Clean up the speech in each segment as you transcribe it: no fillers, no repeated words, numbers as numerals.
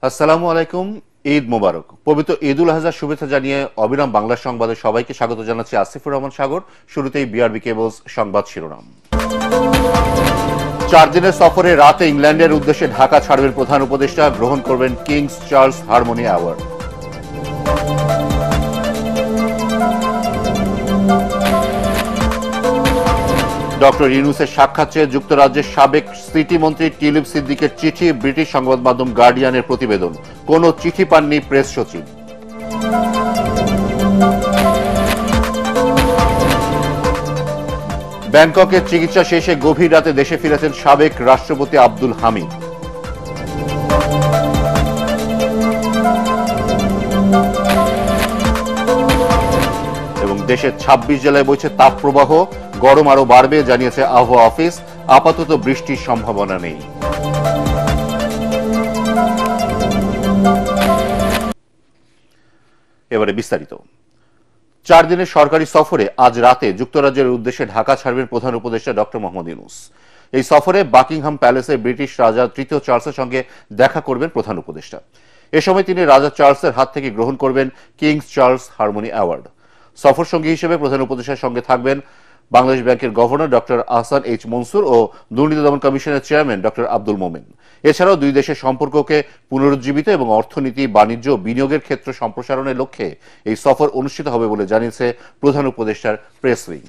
আসসালামু আলাইকুম। ঈদ মোবারক। পবিত্র ঈদুল আজহার শুভেচ্ছা জানিয়ে অবিরাম বাংলা সংবাদে সবাইকে স্বাগত জানাচ্ছি আসিফুর রহমান সাগর। শুরুতেই বিআরবি কেবলস সংবাদ শিরোনাম। 4 দিনের সফরে রাতে ইংল্যান্ডের উদ্দেশ্যে ঢাকা ছাড়বেন প্রধান উপদেষ্টা, গ্রহণ করবেন King's Charles Harmony Award. Doctor ইউনূসের সাক্ষাৎ চেয়ে যুক্তরাজ্যের সাবেক সিটি মন্ত্রী টিউলিপ সিদ্দিকের চিঠি, ব্রিটিশ সংবাদ মাধ্যম গার্ডিয়ানের প্রতিবেদন। কোনো চিঠি পাননি প্রেস সচিব। ব্যাংককের চিকিৎসা শেষে গভীর রাতে দেশে ফিরেছেন সাবেক রাষ্ট্রপতি আব্দুল হামিদ। এবং দেশের 26 জেলায় বইছে তাপপ্রবাহ, গরম আরো বাড়বে জানিয়েছে আবহাওয়া অফিস। আপাতত বৃষ্টির সম্ভাবনা নেই। এবারে বিস্তারিত। 4 দিনের সরকারি সফরে আজ রাতে যুক্তরাজ্যের উদ্দেশ্যে ঢাকা ছাড়বেন প্রধান উপদেষ্টা ডক্টর মোহাম্মদ ইউনূস। এই সফরে বাকিংহাম প্যালেসে ব্রিটিশ রাজা তৃতীয় চার্লসের সঙ্গে দেখা করবেন প্রধান উপদেষ্টা। এ সময় তিনি রাজা চার্লসের হাত থেকে গ্রহণ করবেন কিংস চার্লস হারমোনি অ্যাওয়ার্ড। সফর সঙ্গী হিসেবে প্রধান উপদেষ্টার সঙ্গে থাকবেন বাংলাদেশ ব্যাংকের governor doctor Ahsan H Mansur ও দুর্নীতি দমন কমিশনের চেয়ারম্যান ডক্টর আব্দুল মোমেন। এছাড়াও দুই দেশের সম্পর্ককে পুনরুজ্জীবিত এবং অর্থনীতি, বাণিজ্য ও বিনিয়োগের ক্ষেত্র সম্প্রসারণের লক্ষ্যে এই সফর অনুষ্ঠিত হবে বলে জানিয়েছে প্রধান উপদেষ্টার প্রেস উইং।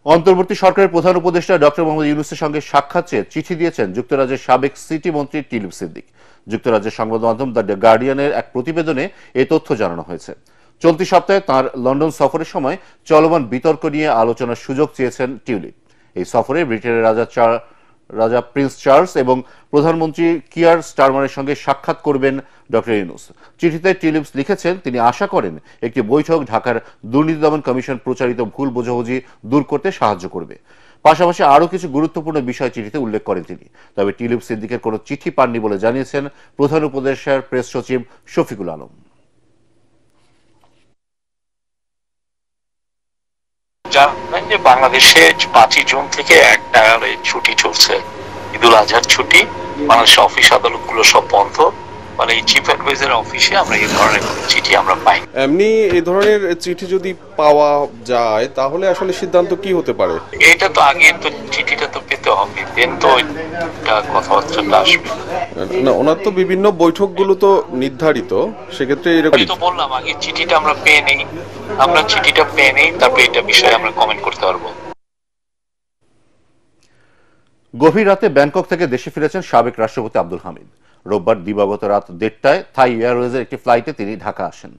অন্তর্বর্তী সরকারের প্রধান উপদেষ্টা ডক্টর মোহাম্মদ ইউনূসের সঙ্গে সাক্ষাৎ চেয়ে চিঠি দিয়েছেন যুক্তরাজ্যের সাবেক সিটি মন্ত্রী টিউলিপ সিদ্দিক। যুক্তরাজ্যের সংবাদ মাধ্যম দ্য গার্ডিয়ানের এক প্রতিবেদনে এ তথ্য জানানো হয়েছে। চলতি সপ্তাহে তাঁর লন্ডন সফরের সময় চলমান বিতর্ক নিয়ে আলোচনার সুযোগ চেয়েছেন টিউলিপ। এই সফরে ব্রিটেনের রাজা প্রিন্স চার্লস এবং প্রধানমন্ত্রী কিয়ার স্টারমারের সঙ্গে সাক্ষাৎ করবেন ডক্টর ইউনূস। চিঠিতে টিউলিপ লিখেছেন, তিনি আশা করেন একটি বৈঠক ঢাকার দুর্নীতি দমন কমিশন প্রচারিত ভুল বোঝাবুঝি দূর করতে সাহায্য করবে। পাশাপাশি আরও কিছু গুরুত্বপূর্ণ বিষয় চিঠিতে উল্লেখ করেন তিনি। তবে টিউলিপ সিদ্দিকের কোনো চিঠি পাননি বলে জানিয়েছেন প্রধান উপদেষ্টার প্রেস সচিব শফিকুল আলম। জানেন যে বাংলাদেশে 5 জুন থেকে একটা ছুটি চলছে, ঈদুল আজহার ছুটি। বাংলাদেশের অফিস আদালতগুলো সব বন্ধ। মানে এই চিফ অ্যাডভাইজার অফিসে আমরা এই ধরনের চিঠি আমরা পাই। এমনি এই ধরনের চিঠি যদি পাওয়া যায় তাহলে আসলে সিদ্ধান্ত কি হতে পারে? এটা তো আগে তো চিঠিটা তো পেতে হবে, দেন তো কথাবার্তাটা আসবে না। ওনার তো বিভিন্ন বৈঠকগুলো তো নির্ধারিত, সেক্ষেত্রে এরকম তো বললাম আগে চিঠিটা আমরা পেয়ে নেই, তারপরে এটা বিষয়ে আমরা কমেন্ট করতে পারবো। গভীর রাতে ব্যাংকক থেকে দেশে ফিরেছেন সাবেক রাষ্ট্রপতি আব্দুল হামিদ। রোববার দিবাগত রাত 1:30টায় থাই এয়ারওয়েজের একটি ফ্লাইটে তিনি ঢাকা আসেন।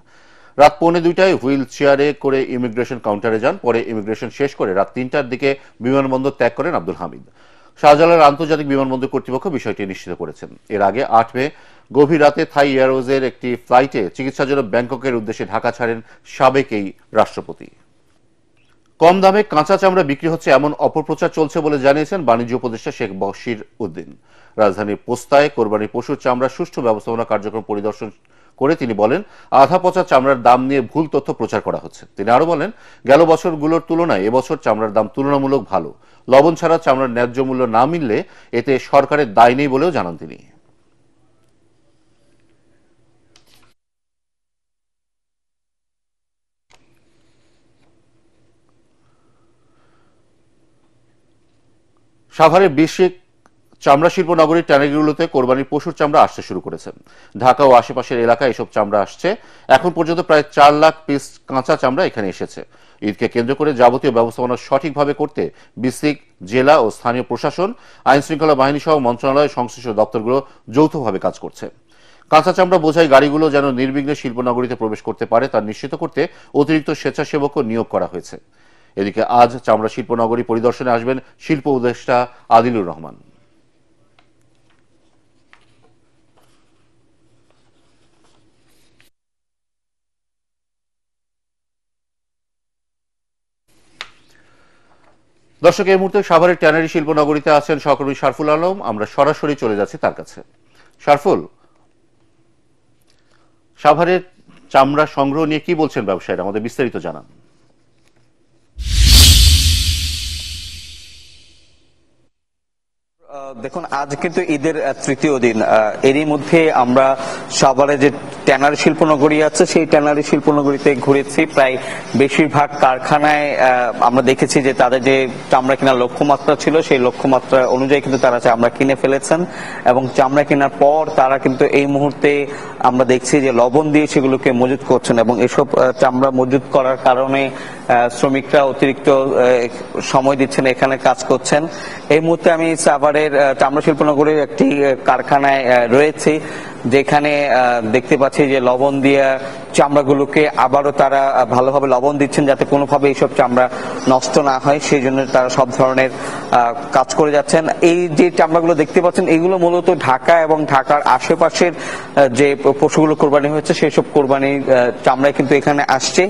রাত 1:45টায় হুইল চেয়ারে করে ইমিগ্রেশন কাউন্টারে যান। পরে ইমিগ্রেশন শেষ করে রাত 3টার দিকে বিমানবন্দর ত্যাগ করেন আব্দুল হামিদ। শাহজালাল আন্তর্জাতিক বিমানবন্দর কর্তৃপক্ষ বিষয়টি নিশ্চিত করেছেন। এর আগে 8 মে গভীর রাতে থাই এয়ারওয়েজের একটি ফ্লাইটে চিকিৎসার জন্য ব্যাংককের উদ্দেশ্যে ঢাকা ছাড়েন সাবেক এই রাষ্ট্রপতি। কম দামে কাঁচা চামড়া বিক্রি হচ্ছে এমন অপপ্রচার চলছে বলে জানিয়েছেন বাণিজ্য উপদেষ্টা শেখ বশির উদ্দিন। রাজধানীর পোস্তায় কোরবানির পশুর চামড়া সুষ্ঠু ব্যবস্থাপনা কার্যক্রম পরিদর্শন করে তিনি বলেন, আধা পচা চামড়ার দাম নিয়ে ভুল তথ্য প্রচার করা হচ্ছে। তিনি আরো বলেন, গেল বছরগুলোর তুলনায় এবছর চামড়ার দাম তুলনামূলক ভালো। লবণ ছাড়া চামড়ার ন্যায্য মূল্য না মিললে এতে সরকারের দায় নেই বলেও জানান তিনি। সাভারের বেশিক চামড়া শিল্প নগরীর ট্যানারিগুলোতে কোরবানির পশুর চামড়া আসতে শুরু করেছে। ঢাকা ও আশেপাশের এলাকায় এসব চামড়া আসছে। এখন পর্যন্ত প্রায় 4 লাখ পিস কাঁচা চামড়া এখানে এসেছে। ঈদকে কেন্দ্র করে যাবতীয় ব্যবস্থাপনা সঠিকভাবে করতে বিসিক, জেলা ও স্থানীয় প্রশাসন, আইন শৃঙ্খলা বাহিনী সহ মন্ত্রণালয় সংশ্লিষ্ট দপ্তরগুলো যৌথভাবে কাজ করছে। কাঁচা চামড়া বোঝাই গাড়িগুলো যেন নির্বিঘ্নে শিল্পনগরীতে প্রবেশ করতে পারে তা নিশ্চিত করতে অতিরিক্ত স্বেচ্ছাসেবকও নিয়োগ করা হয়েছে। এদিকে আজ চামড়া শিল্পনগরী পরিদর্শনে আসবেন শিল্প উপদেষ্টা আদিলুর রহমান। দর্শক, এই মুহূর্তে সাভারের ট্যানারি শিল্পনগরীতে আছেন সহকর্মী শারফুল আলম। আমরা সরাসরি চলে যাচ্ছি তার কাছে। শারফুল, সাভারের চামড়া সংগ্রহ নিয়ে কি বলছেন ব্যবসায়ীরা, আমাদের বিস্তারিত জানান। দেখুন, আজ কিন্তু ঈদের তৃতীয় দিন। এরই মধ্যে আমরা সাভারে যে ট্যানারি শিল্পনগরী আছে সেই ট্যানারি শিল্পনগরীতে ঘুরেছি। প্রায় বেশিরভাগ কারখানায় আমরা দেখেছি যে তাদের যে চামড়া কেনার লক্ষ্যমাত্রা ছিল সেই লক্ষ্যমাত্রা অনুযায়ী কিন্তু তারা চামড়া কিনে ফেলেছেন, এবং চামড়া কেনার পর তারা কিন্তু এই মুহূর্তে আমরা দেখছি যে লবণ দিয়ে সেগুলোকে মজুত করছেন, এবং এসব চামড়া মজুত করার কারণে শ্রমিকরা অতিরিক্ত সময় দিচ্ছেন, এখানে কাজ করছেন। এই মুহূর্তে আমি সাভারের চামড়া শিল্পনগরীর একটি কারখানায় রয়েছে, যেখানে দেখতে পাচ্ছি যে লবণ দিয়ে চামড়াগুলোকে আবারও তারা ভালোভাবে লবণ দিচ্ছেন যাতে কোনোভাবে এইসব চামড়া নষ্ট না হয়, সেই জন্য তারা সব ধরনের কাজ করে যাচ্ছেন। এই যে চামড়াগুলো দেখতে পাচ্ছেন এগুলো মূলত ঢাকা এবং ঢাকার আশেপাশের যে পশুগুলো কোরবানি হয়েছে সেই সব কোরবানির চামড়া কিন্তু এখানে আসছে।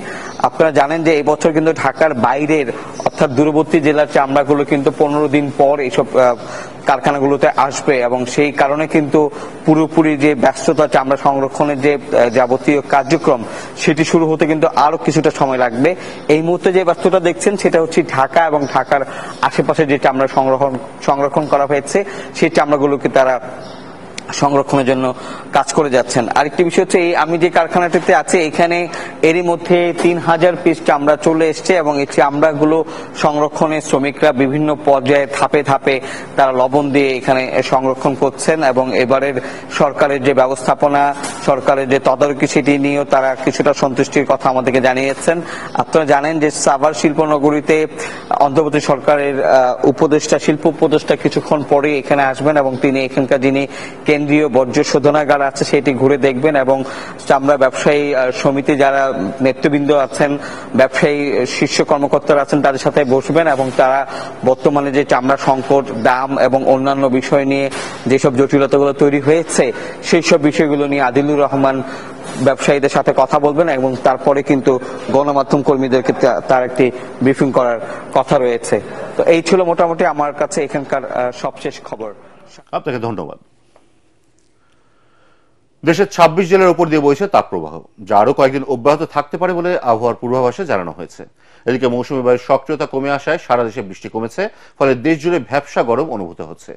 আপনারা জানেন যে এবছর কিন্তু ঢাকার বাইরের অর্থাৎ দূরবর্তী জেলার চামড়াগুলো কিন্তু 15 দিন পর এইসব কারখানাগুলোতে আসবে, এবং সেই কারণে কিন্তু পুরোপুরি যে ব্যস্ততা চামড়া সংরক্ষণের যে যাবতীয় কার্যক্রম সেটি শুরু হতে কিন্তু আরো কিছুটা সময় লাগবে। এই মুহূর্তে যে ব্যস্ততা দেখছেন সেটা হচ্ছে ঢাকা এবং ঢাকার আশেপাশে যে চামড়া সংরক্ষণ করা হয়েছে সেই চামড়াগুলোকে তারা সংরক্ষণের জন্য কাজ করে যাচ্ছেন। আরেকটি বিষয় হচ্ছে এই আমি যে কারখানাটিতে আছি এখানে এরই মধ্যে 3000 পিস চামড়া চলে এসছে, এবং এই চামড়াগুলো সংরক্ষণে শ্রমিকরা বিভিন্ন পর্যায়ে ধাপে ধাপে তারা লবণ দিয়ে এখানে সংরক্ষণ করছেন, এবং এবারের সরকারের যে ব্যবস্থাপনা, সরকারের যে তদারকি সেটি নিয়েও তারা কিছুটা সন্তুষ্টির কথা আমাদেরকে জানিয়েছেন। আপনারা জানেন যে সাভার শিল্পনগরীতে অন্তর্বর্তী সরকারের উপদেষ্টা, শিল্প উপদেষ্টা কিছুক্ষণ পরে এখানে আসবেন, এবং তিনি এখানকার যিনি কেন্দ্রীয় বর্জ্য শোধনাগার আছে সেটি ঘুরে দেখবেন, এবং চামড়া ব্যবসায়ী সমিতি যারা নেতৃবৃন্দ আছেন, ব্যবসায়ী শীর্ষ কর্মকর্তারা আছেন তাদের সাথে বসবেন, এবং তারা বর্তমানে যে চামড়া সংকট, দাম এবং অন্যান্য বিষয় নিয়ে যেসব জটিলতাগুলো তৈরি হয়েছে সেই সব বিষয়গুলো নিয়ে আদিলুর রহমান ব্যবসায়ীদের সাথে কথা বলবেন, এবং তারপরে কিন্তু গণমাধ্যম কর্মীদেরকে তার একটি ব্রিফিং করার কথা রয়েছে। তো এই ছিল মোটামুটি আমার কাছে এখানকার সবশেষ খবর। আপনাকে ধন্যবাদ। দেশের 26 জেলার উপর দিয়ে বইছে তাপপ্রবাহ, যা আরো কয়েকদিন অব্যাহত থাকতে পারে বলে আবহাওয়ার পূর্বাভাসে জানানো হয়েছে। এদিকে মৌসুমী বায়ুর সক্রিয়তা কমে আসায় সারা দেশে বৃষ্টি কমেছে, ফলে দেশ জুড়ে ভ্যাপসা গরম অনুভূত হচ্ছে।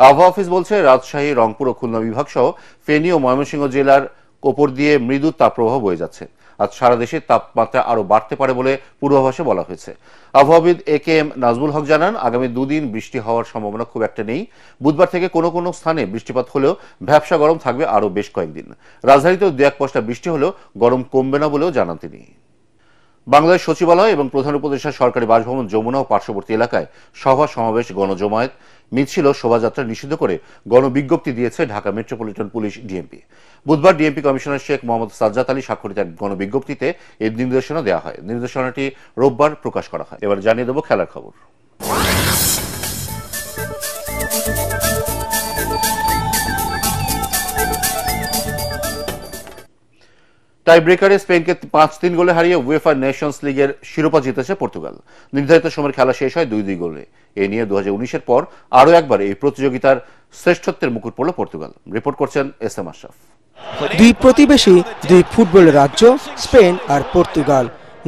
আবহাওয়া অফিস বলছে রাজশাহী, রংপুর ও খুলনা বিভাগ সহ ফেনী ও ময়মনসিংহ জেলার ওপর দিয়ে মৃদু তাপপ্রবাহ বয়ে যাচ্ছে। আজ সারা দেশে তাপমাত্রা আরো বাড়তে পারে বলে পূর্বাভাসে বলা হয়েছে। আবহাওয়াবিদ AK-M নাজমুল হক জানান, আগামী দুদিন বৃষ্টি হওয়ার সম্ভাবনা খুব একটা নেই। বুধবার থেকে কোনো কোনো স্থানে বৃষ্টিপাত হলেও ভ্যাপসা গরম থাকবে আরো বেশ কয়েকদিন। রাজধানীতেও 2-1 পশলা বৃষ্টি হলেও গরম কমবে না বলেও জানান তিনি। বাংলাদেশ সচিবালয় এবং প্রধান উপদেষ্টার সরকারি বাসভবন যমুনা ও পার্শ্ববর্তী এলাকায় সভা সমাবেশ, গণজমায়েত, মিছিল, শোভাযাত্রা নিষিদ্ধ করে গণবিজ্ঞপ্তি দিয়েছে ঢাকা মেট্রোপলিটন পুলিশ ডিএমপি। বুধবার ডিএমপি কমিশনার শেখ মোহাম্মদ সাজ্জাদ আলী স্বাক্ষরিত এক গণবিজ্ঞপ্তিতে এই নির্দেশনা দেওয়া হয়। নির্দেশনাটি রোববার প্রকাশ করা হয়। এবার জানিয়ে দেব খেলার খবর। টাই ব্রেকারে স্পেনকে 5-3 গোলে হারিয়ে উয়েফা নেশনস লিগের শিরোপা জিতেছে পর্তুগাল। নির্ধারিত সময়ের খেলা শেষ হয় 2-2 গোলে। এ নিয়ে 2019-এর পর আরও একবার এই প্রতিযোগিতার শ্রেষ্ঠত্বের মুকুট পড়ল পর্তুগাল। রিপোর্ট করছেন SM আশরাফ। দুই প্রতিবেশী, দুই ফুটবল রাজ্য স্পেন আর পর্তুগাল।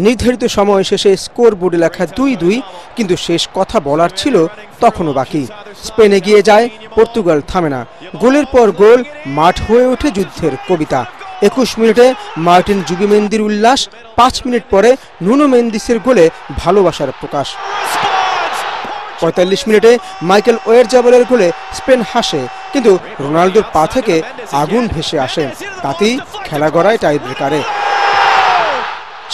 নির্ধারিত সময় শেষে স্কোর বোর্ডে লেখা 2-2, কিন্তু শেষ কথা বলার ছিল তখনও বাকি। স্পেন এগিয়ে যায়, পর্তুগাল থামে না। গোলের পর গোল, মাঠ হয়ে ওঠে যুদ্ধের কবিতা। 21 মিনিটে মার্টিন জুবিমেন্দির উল্লাস, 5 মিনিট পরে নুনো মেন্দিসের গোলে ভালোবাসার প্রকাশ। 45 মিনিটে মাইকেল ওয়েরজাবলের গোলে স্পেন হাসে, কিন্তু রোনাল্ডোর পা থেকে আগুন ভেসে আসে। তাতেই খেলা গড়ায় টাই ব্রেকারে।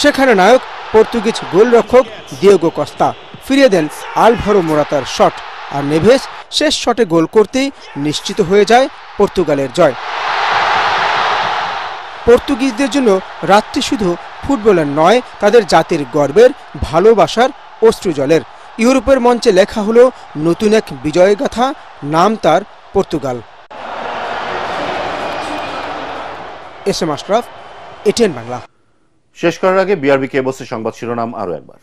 সেখানে নায়ক পর্তুগিজ গোলরক্ষক দিয়েগো কস্তা ফিরিয়ে দেন আলভারো মোরাতার শট, আর নেভেস শেষ শটে গোল করতেই নিশ্চিত হয়ে যায় পর্তুগালের জয়। পর্তুগিজদের জন্য রাতটি শুধু ফুটবলের নয়, তাদের জাতির গর্বের, ভালোবাসার, অশ্রুজলের। ইউরোপের মঞ্চে লেখা হলো নতুন এক বিজয়গাথা, নাম তার Portugal. SM Ashraf, ATN Bangla. শেষ করার আগে BRB কেবলসের সংবাদ শিরোনাম আরো একবার।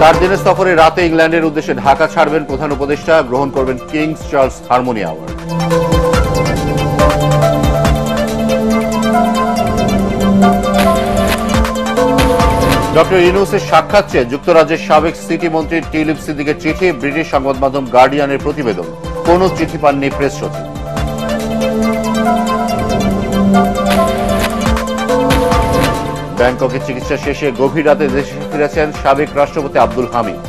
4 দিনের সফরে রাতে ইংল্যান্ডের উদ্দেশ্যে ঢাকা ছাড়বেন প্রধান উপদেষ্টা, গ্রহণ করবেন King's Charles Harmony Award. Doctor ইউনূসের সাক্ষাৎ চেয়ে যুক্তরাজ্যের সাবেক সিটি মন্ত্রী টিউলিপ সিদ্দিকের চিঠি, ব্রিটিশ সংবাদ মাধ্যম গার্ডিয়ানের প্রতিবেদন। কোনো চিঠি পাননি প্রেস সচিব। ব্যাংককে চিকিৎসা শেষে গভীর রাতে দেশে ফিরেছেন সাবেক রাষ্ট্রপতি আব্দুল হামিদ।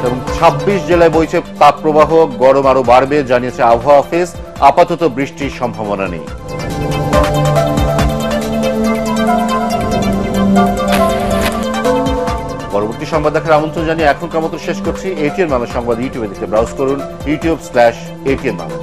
এবং 26 জেলায় বইছে তাপপ্রবাহ, গরম আরো বাড়বে জানিয়েছে আবহাওয়া অফিস। আপাতত বৃষ্টির সম্ভাবনা নেই। পরবর্তী সংবাদ দেখার আমন্ত্রণ জানিয়ে এখনকার মতো শেষ করছি। এটিএন বাংলা সংবাদ ইউটিউবে দেখতে ব্রাউজ করুন youtube/ATN বাংলা।